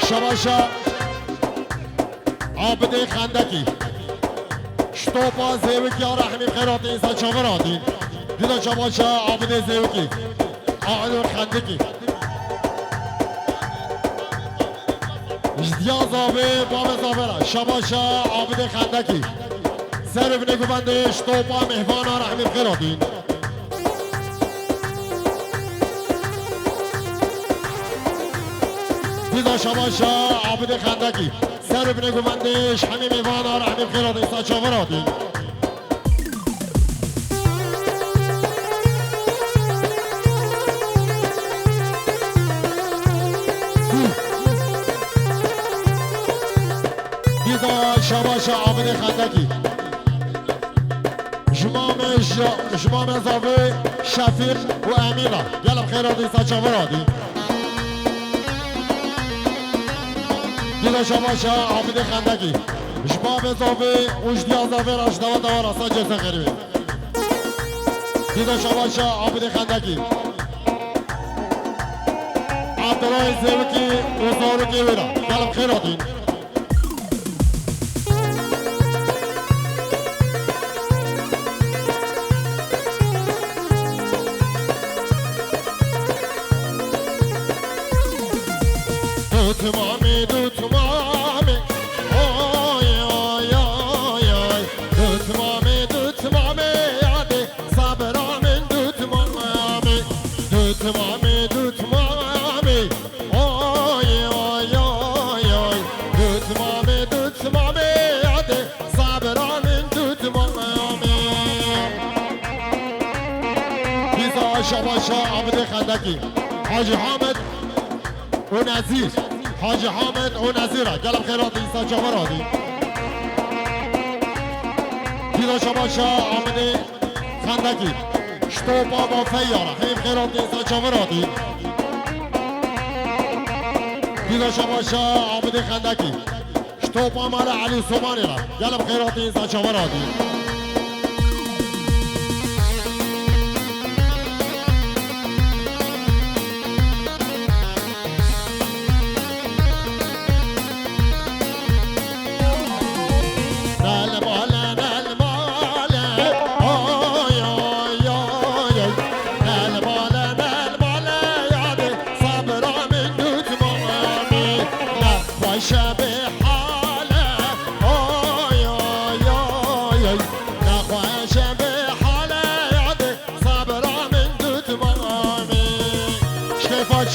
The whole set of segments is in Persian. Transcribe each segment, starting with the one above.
شباشا عابد خندکی شطوبا زیوکی رحمی خیرات انسان چاوراتی دیدا شباشا عابد زیوکی آعدون خندکی ازدیا زاوه باب زاوه شباشا عابد خندکی سر بنگو بنده شطوبا مهوانا رحمی خیراتی دیدا شباشا عابد خندکی سر بنگو بندش همه میوانا رحمی خیراتی انسان چاوراتی شباش عابد خندکی جمام زاوی شفیق و امینا گلم خیراتی سچاورادی دیده شباش عابد خندکی جمام زاوی اجدیا زاوی راشدوا دوار اصلا جرس خیروی دیده شباش عابد خندکی عبدالله زیوکی و زاروکی ویرا گلم خیراتی تمامي دو تمامي اوي اوي اوي اوي دو تمامي عادي صابر من دو تمامي دو تمامي دو تمامي اوي اوي اوي اوي دو تمامي عادي صابر من دو تمامي بيزا شباشا عبد خندكي حاجي حامد ونزير حاجي حامد ونزيرة قلب خيرات إنسان جمراتي كذا شباشا عمدي خندكي شتو بابا فيارة خيب خيرات إنسان جمراتي كذا شباشا عمدي خندكي شتو بابا علي سوماني قلب خيرات إنسان جمراتي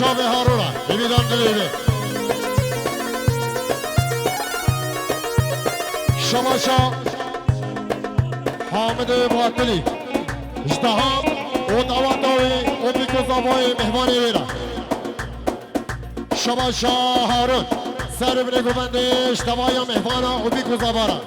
شابه هارونا ببیدان دلیده شباشا حامد معطلی اجتهام و دواتاوی و بیکوزاوی مهمانی ویرا شباشا هارون سر بنگو بندش دوای مهمانا و بیکوزاوارا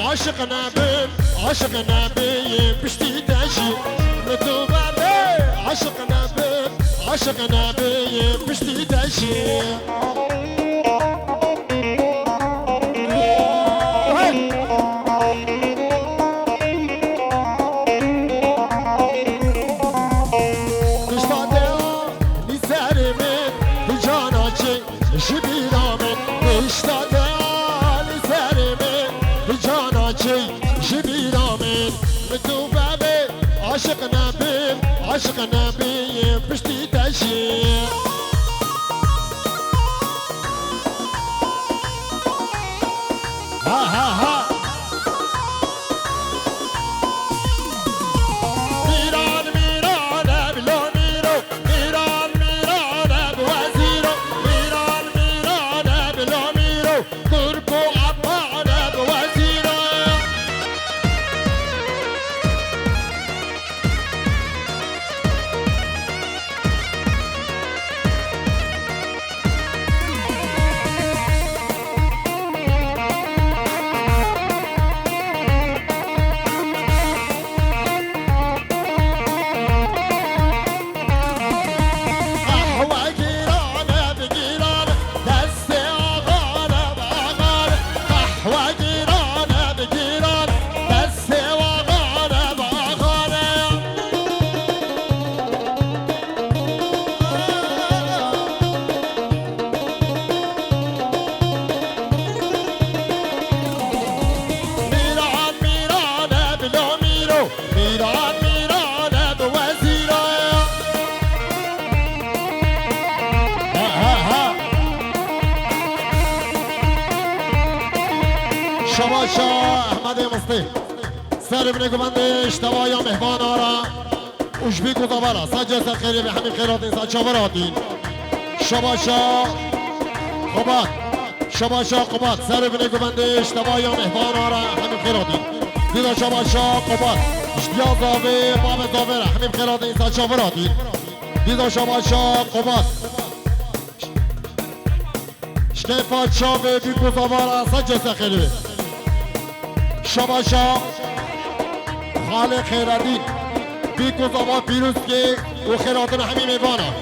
عاشق نبي عاشق نبي بشتي داشي متوبة بي عاشق نبي عاشق نبي بشتي داشي عاشق نبي بشتي داشي ها ها ها ميران ميران بلو ميرو ميران ميران بوزيرو ميران ميران بلو ميرو تركو عبان بوزيرو میران میران به وزیرا شما شاه احمد مستی سر ابن گوبند اشتباه یا مهمان آرا اش بی کتابارا سجد خیری به همین خیرات انسان چاوراتین شما شاه قباد شما شاه قباد سر ابن گوبند اشتباه یا مهمان آرا همین خیراتین دیدا شما شاه قباد اشتیا زاوه باب زاوه همین خیرات انسان چاوراتین دیدا شما شاه قباد شکفات شاوه بی کتابارا سجد خیری شباشا خالق خیردین بیکوز آباد پیروز که او خیراتن همین میوانه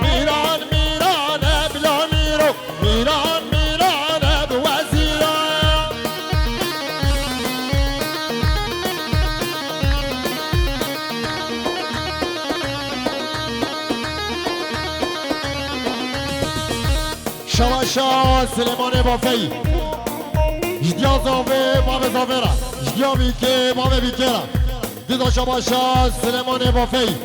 میران میران بلا میرو میران شواشا سلیمان بافی جدیا زاوه باب زاوه را جدیا بیکه باب بیکه را دیدا شواشا سلیمان بافی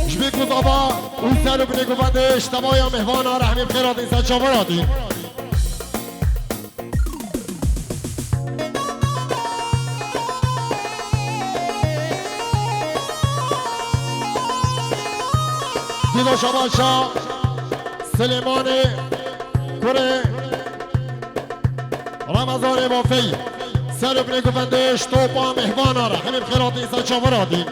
جبی کتابا اون سر بینه گوبنده اشتباه یا مهمان ها رحمیم خیرات این سر چاوراتی دیدا شواشا سلیمان کره رمضان بافی سر ابن گوبندش تو با مهمان آره همین خیرات ایسا چاورادی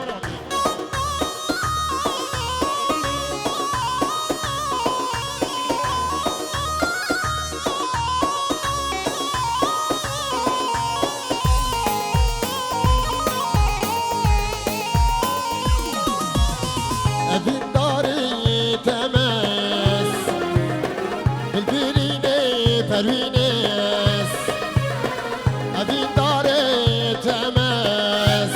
ادین داری تمس البرینه پروینس ادین داری تمس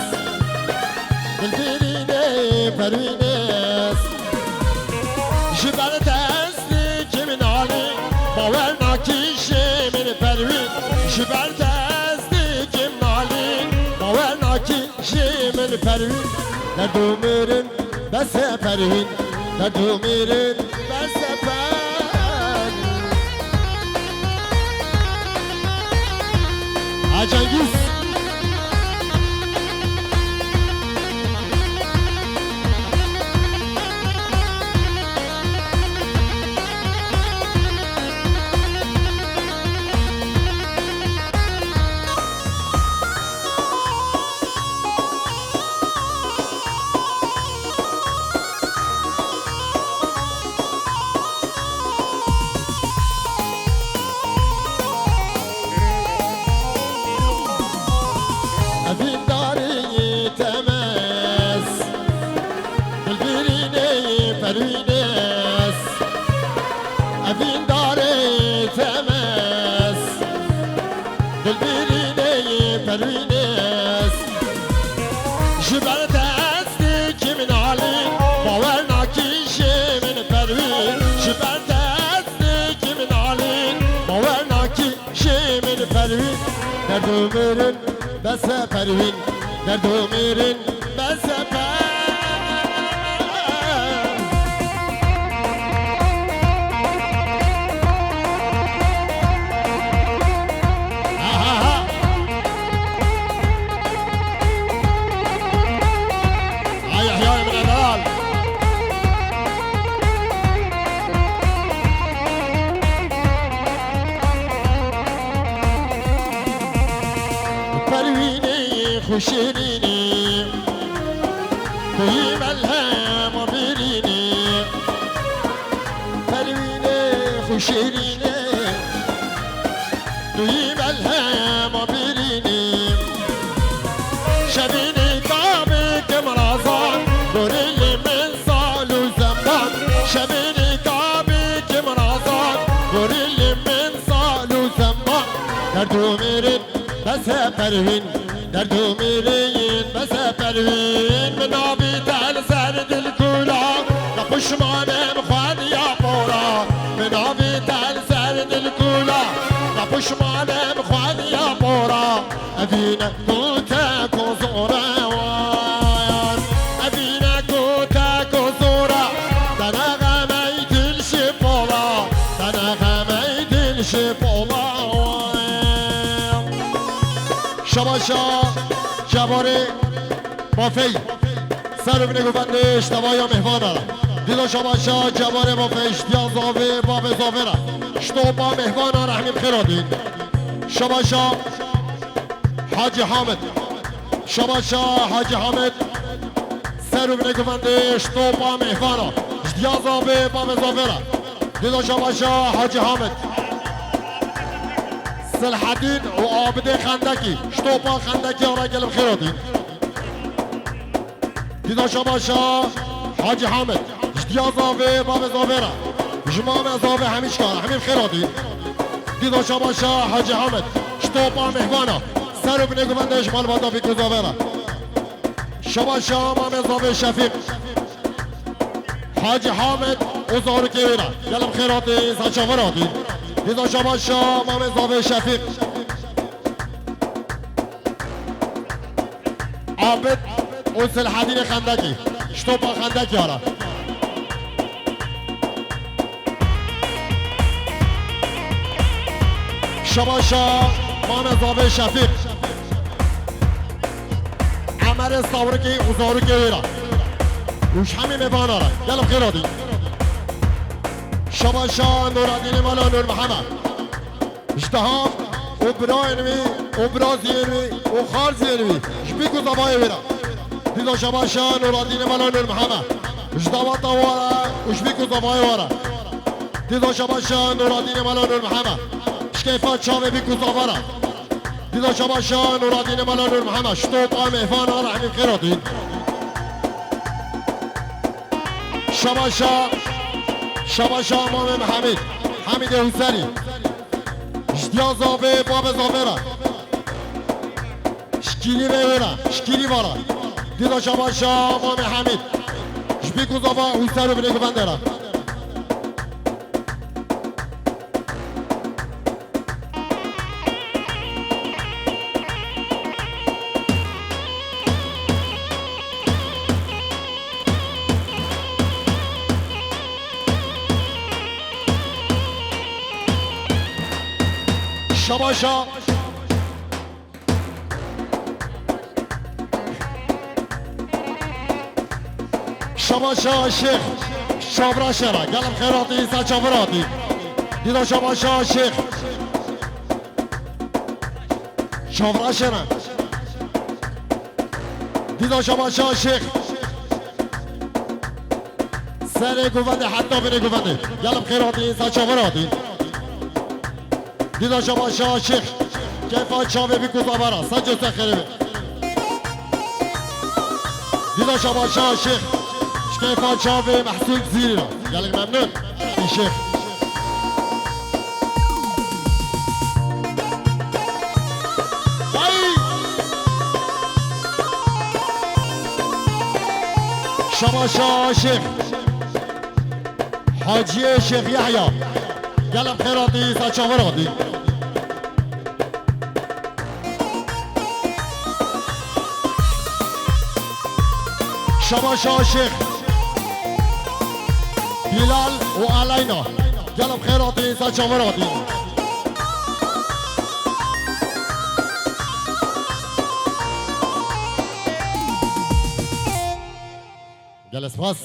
البرینه پروینس جبر دستی که من عالی باور نکیشه من پروین جبر دستی که من عالی باور نکیشه من پروین در دو میرن بس پروین در دو میرن بس پروین عجنگیز ادین داری تمس البرینه پروینس ادین داری تمس البرینه پروینس جبر دستی که من عالی باور نکیشه من پروین جبر دستی که من عالی باور نکیشه من پروین در دو میرن بس پروین در دو میرن بس پروین ای احیای من الال پروینه خوشیرینی توی ملهم بیرینی پروینه خوشیرینه توی ملهم بیرینی شبینی کابی که مرازان دوری من سال و زمان شبینی کابی که مرازان دوری من سال و زمان در دو میرن بس پروین در تو میرین بس پروین من آبی تل سر دل کولا نپشمانم خوان یا بورا من آبی تل سر دل کولا نپشمانم خوان یا بورا ابین کوتا کوزورا وان ابین کوتا کوزورا دنا غمی دل شپولا دنا غمی دل شپولا شباشا جواره بافی سر بینه گفندش دوای مهمانه دیدو شباشا جواره بافی اشتیاز آوه باب زاوره شتو با مهمانه رحمیم خیرادین شباشا حاجی حامد شباشا حاجی حامد سر بینه گفندش تو با مهمانه اشتیاز آوه باب زاوره دیدو شباشا حاجی حامد صلاح الدين وعابدين خندقي شطوبان خندقي وراجل بخيراتي ديدا شباشا حاجي حامد اشتيا زافي باب زافيرا جمام زافي حميش كار حميم خيراتي ديدا شباشا حاجي حامد شطوبان مهوانا سر بني قبندش مال بادا في زافيرا شباشا مام زافي شفيق حاجي حامد وزار كيرا يلا بخيراتي ساتشافراتي دیدا شباشا مام زاوی شفیق عابد و صلاح الدین خندقی شطوبان خندقی آره شباشا مام زاوی شفیق عمر ساورکی و زارکی ویرا روش همین مبان آره یلا بخیرادی شباشا نور الدین مالا نور محمد اشتهام و براینوی و برازیلوی و خارزیلوی شبیکو زبای ویرا دیدا شباشا نور الدین مالا نور محمد اشتوات وارا و شبیکو زبای وارا دیدا شباشا نور الدین مالا نور محمد شکیفات شاوی بیکو زبارا دیدا شباشا نور الدین مالا نور محمد شطوبا مهفان آلا حمیم خیراتی شباشا امام حمید حسینی اشتیا زاوه باب زاوه شکیلی بیویره شکیلی بارا دیدا شباشا امام حمید شبیکو زاوه حسین رو بینه گفنده را شباشا شباشا شیخ شابرا شرا گلم خیراتی سچافراتی دیدا شباشا شیخ شابرا شرا دیدا شباشا شیخ سر گوونده حتی بینه گوونده گلم خیراتی سچافراتی دیدا شباشا شیخ کیفا چاوه بی کتابارا سجو سخیره دیدا شباشا شیخ کیفا چاوه محسوب زیری را گلک ممنون ای شیخ شباشا شیخ حاجی شیخ یحیا گلم خیراتی سچاوراتی شباشا شیخ بلال و علینا گلم خیراتی سچاوراتی گل سپاس